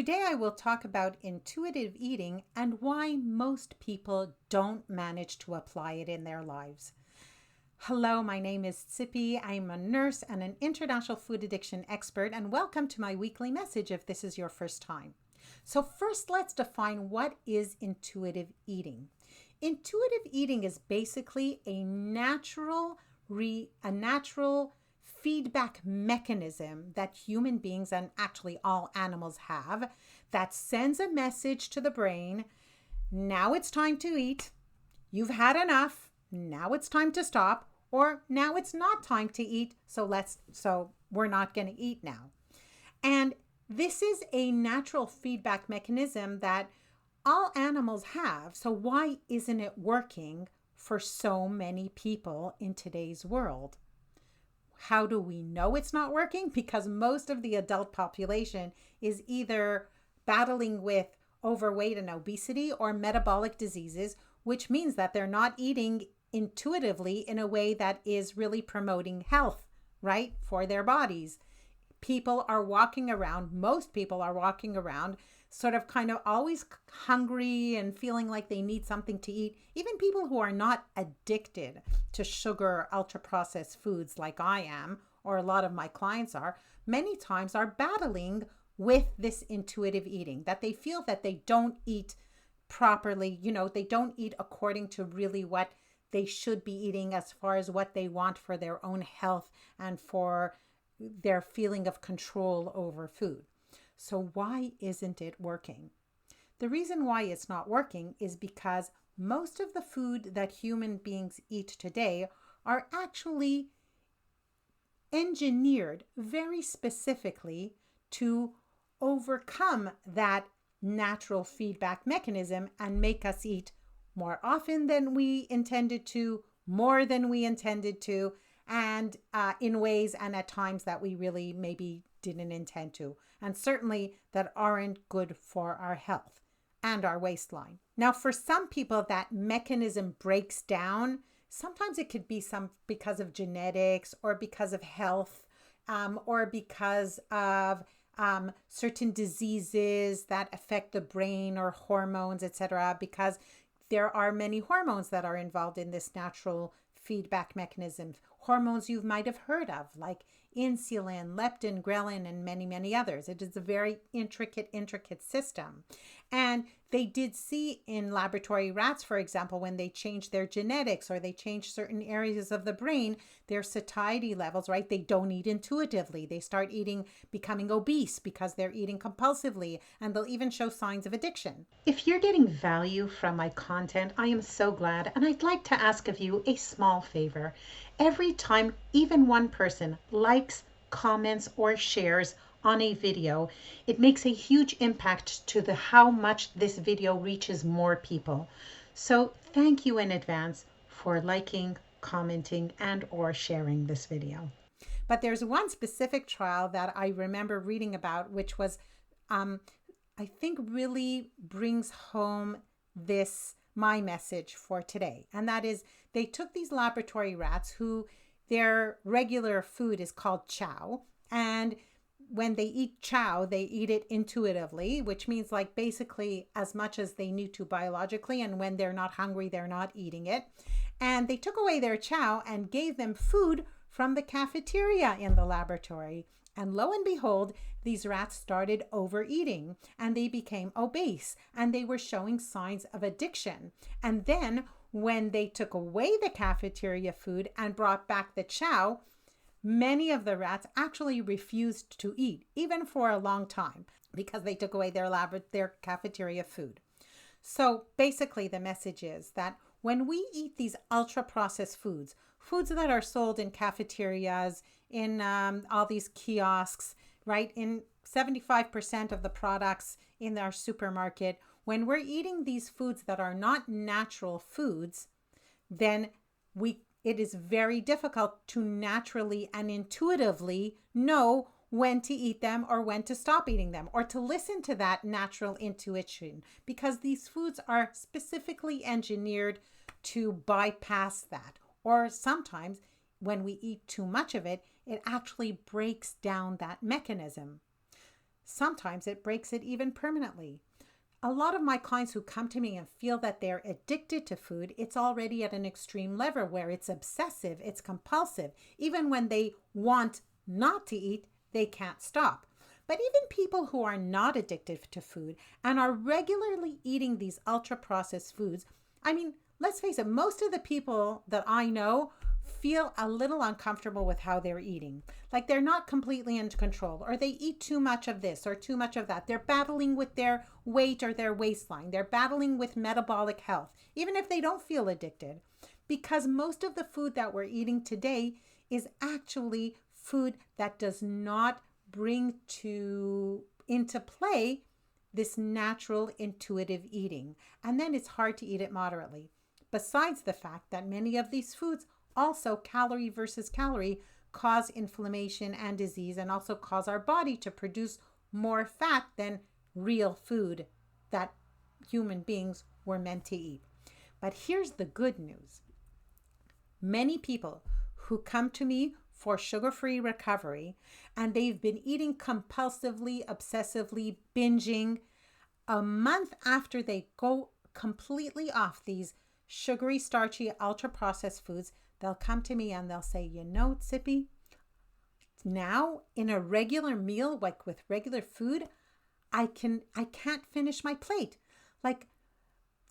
Today I will talk about intuitive eating and why most people don't manage to apply it in their lives. Hello, my name is Tsippy. I'm a nurse and an international food addiction expert, and welcome to my weekly message if this is your first time. So first, let's define what is intuitive eating. Intuitive eating is basically a natural feedback mechanism that human beings and actually all animals have that sends a message to the brain. Now it's time to eat. You've had enough. Now it's time to stop. Or now it's not time to eat. So we're not going to eat now. And this is a natural feedback mechanism that all animals have. So why isn't it working for so many people in today's world? How do we know it's not working? Because most of the adult population is either battling with overweight and obesity or metabolic diseases, which means that they're not eating intuitively in a way that is really promoting health, right, for their bodies. Most people are walking around sort of kind of always hungry and feeling like they need something to eat. Even people who are not addicted to sugar or ultra-processed foods like I am, or a lot of my clients are, many times are battling with this intuitive eating, that they feel that they don't eat properly, they don't eat according to really what they should be eating as far as what they want for their own health and for their feeling of control over food. So why isn't it working? The reason why it's not working is because most of the food that human beings eat today are actually engineered very specifically to overcome that natural feedback mechanism and make us eat more often than we intended to, more than we intended to, and in ways and at times that we really maybe didn't intend to, and certainly that aren't good for our health and our waistline. Now, for some people, that mechanism breaks down. Sometimes it could be because of genetics or because of health or because of certain diseases that affect the brain or hormones, etc., because there are many hormones that are involved in this natural feedback mechanism. Hormones you might have heard of, like insulin, leptin, ghrelin, and many, many others. It is a very intricate system. And they did see in laboratory rats, for example, when they changed their genetics or they changed certain areas of the brain, their satiety levels, right? They don't eat intuitively. They start becoming obese because they're eating compulsively, and they'll even show signs of addiction. If you're getting value from my content, I am so glad. And I'd like to ask of you a small favor. Every time even one person likes, comments, or shares on a video, it makes a huge impact to how much this video reaches more people. So thank you in advance for liking, commenting, and or sharing this video. But there's one specific trial that I remember reading about, which was, I think really brings home my message for today. And that is, they took these laboratory rats who their regular food is called chow. And when they eat chow, they eat it intuitively, which means like basically as much as they need to biologically. And when they're not hungry, they're not eating it. And they took away their chow and gave them food from the cafeteria in the laboratory. And lo and behold, these rats started overeating and they became obese and they were showing signs of addiction. And then when they took away the cafeteria food and brought back the chow, many of the rats actually refused to eat, even for a long time, because they took away their cafeteria food. So basically the message is that when we eat these ultra-processed foods that are sold in cafeterias, in all these kiosks, right, in 75% of the products in our supermarket, when we're eating these foods that are not natural foods, then it is very difficult to naturally and intuitively know when to eat them or when to stop eating them, or to listen to that natural intuition, because these foods are specifically engineered to bypass that. Or sometimes when we eat too much of it, it actually breaks down that mechanism. Sometimes it breaks it even permanently. A lot of my clients who come to me and feel that they're addicted to food, it's already at an extreme level where it's obsessive, it's compulsive. Even when they want not to eat, they can't stop. But even people who are not addicted to food and are regularly eating these ultra processed foods, I mean, let's face it, most of the people that I know feel a little uncomfortable with how they're eating. Like they're not completely in control, or they eat too much of this or too much of that. They're battling with their weight or their waistline. They're battling with metabolic health, even if they don't feel addicted. Because most of the food that we're eating today is actually food that does not bring into play this natural intuitive eating. And then it's hard to eat it moderately. Besides the fact that many of these foods also, calorie versus calorie, cause inflammation and disease, and also cause our body to produce more fat than real food that human beings were meant to eat. But here's the good news. Many people who come to me for sugar-free recovery, and they've been eating compulsively, obsessively, binging, a month after they go completely off these sugary, starchy, ultra-processed foods, they'll come to me and they'll say, you know, Tsippy, now in a regular meal, like with regular food, I can't finish my plate. Like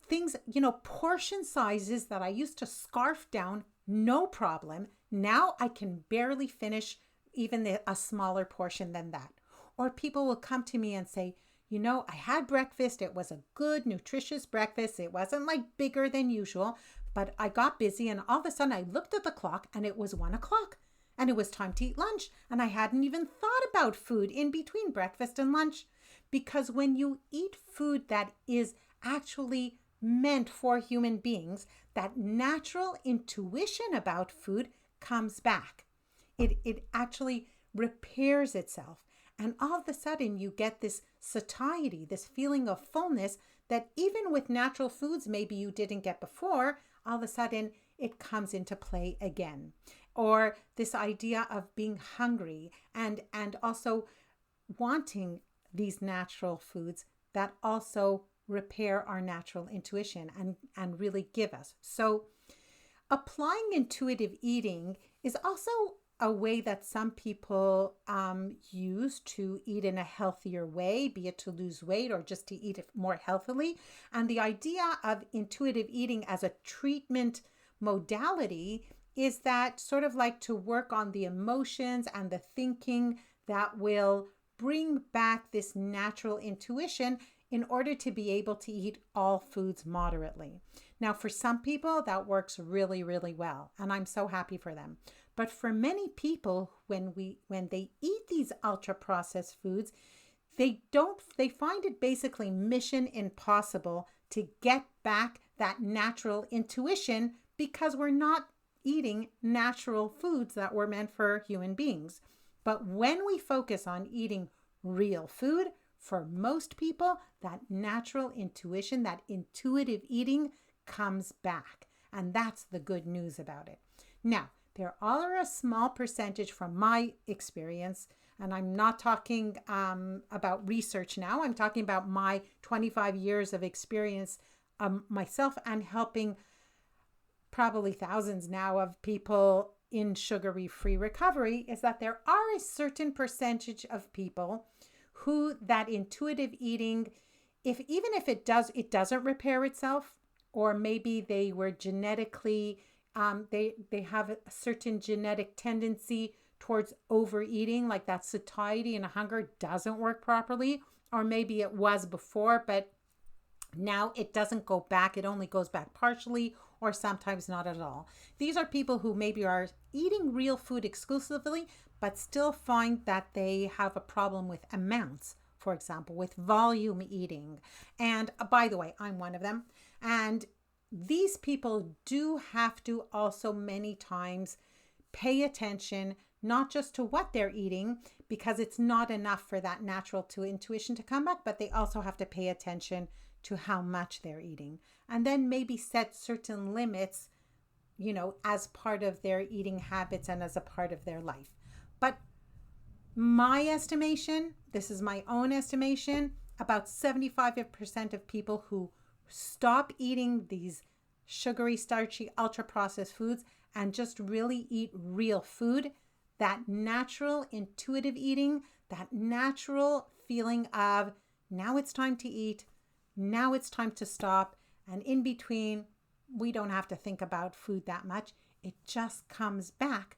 things, portion sizes that I used to scarf down, no problem. Now I can barely finish even a smaller portion than that. Or people will come to me and say, I had breakfast. It was a good, nutritious breakfast. It wasn't like bigger than usual, but I got busy and all of a sudden I looked at the clock and it was 1:00 and it was time to eat lunch. And I hadn't even thought about food in between breakfast and lunch. Because when you eat food that is actually meant for human beings, that natural intuition about food comes back. It actually repairs itself. And all of a sudden you get this satiety, this feeling of fullness that even with natural foods maybe you didn't get before, all of a sudden it comes into play again. Or this idea of being hungry and also wanting these natural foods that also repair our natural intuition and really give us. So applying intuitive eating is also a way that some people use to eat in a healthier way, be it to lose weight or just to eat more healthily. And the idea of intuitive eating as a treatment modality is that sort of like to work on the emotions and the thinking that will bring back this natural intuition in order to be able to eat all foods moderately. Now, for some people, that works really, really well, and I'm so happy for them. But for many people, when they eat these ultra-processed foods, they find it basically mission impossible to get back that natural intuition because we're not eating natural foods that were meant for human beings. But when we focus on eating real food, for most people, that natural intuition, that intuitive eating comes back. And that's the good news about it. Now, there are a small percentage from my experience, and I'm not talking about research now. I'm talking about my 25 years of experience myself and helping probably thousands now of people in sugar-free recovery, is that there are a certain percentage of people who that intuitive eating, even if it doesn't repair itself, or maybe they were genetically, they have a certain genetic tendency towards overeating, like that satiety and hunger doesn't work properly, or maybe it was before, but now it doesn't go back. It only goes back partially or sometimes not at all. These are people who maybe are eating real food exclusively, but still find that they have a problem with amounts, for example, with volume eating. And by the way, I'm one of them. And these people do have to also many times pay attention, not just to what they're eating, because it's not enough for that natural intuition to come back, but they also have to pay attention to how much they're eating. And then maybe set certain limits, as part of their eating habits and as a part of their life. But My estimation, this is my own estimation, about 75% of people who stop eating these sugary, starchy, ultra processed foods and just really eat real food, that natural, intuitive eating, that natural feeling of now it's time to eat, now it's time to stop, and in between, we don't have to think about food that much. It just comes back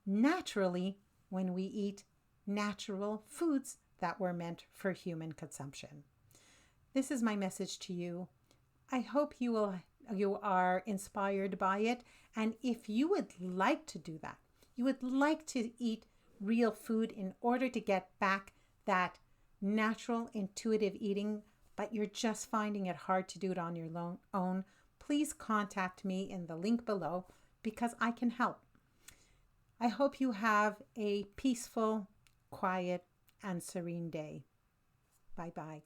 naturally when we eat natural foods that were meant for human consumption. This is my message to you. I hope you are inspired by it. And if you would like to do that, you would like to eat real food in order to get back that natural, intuitive eating, but you're just finding it hard to do it on your own, please contact me in the link below because I can help. I hope you have a peaceful, quiet, and serene day. Bye-bye.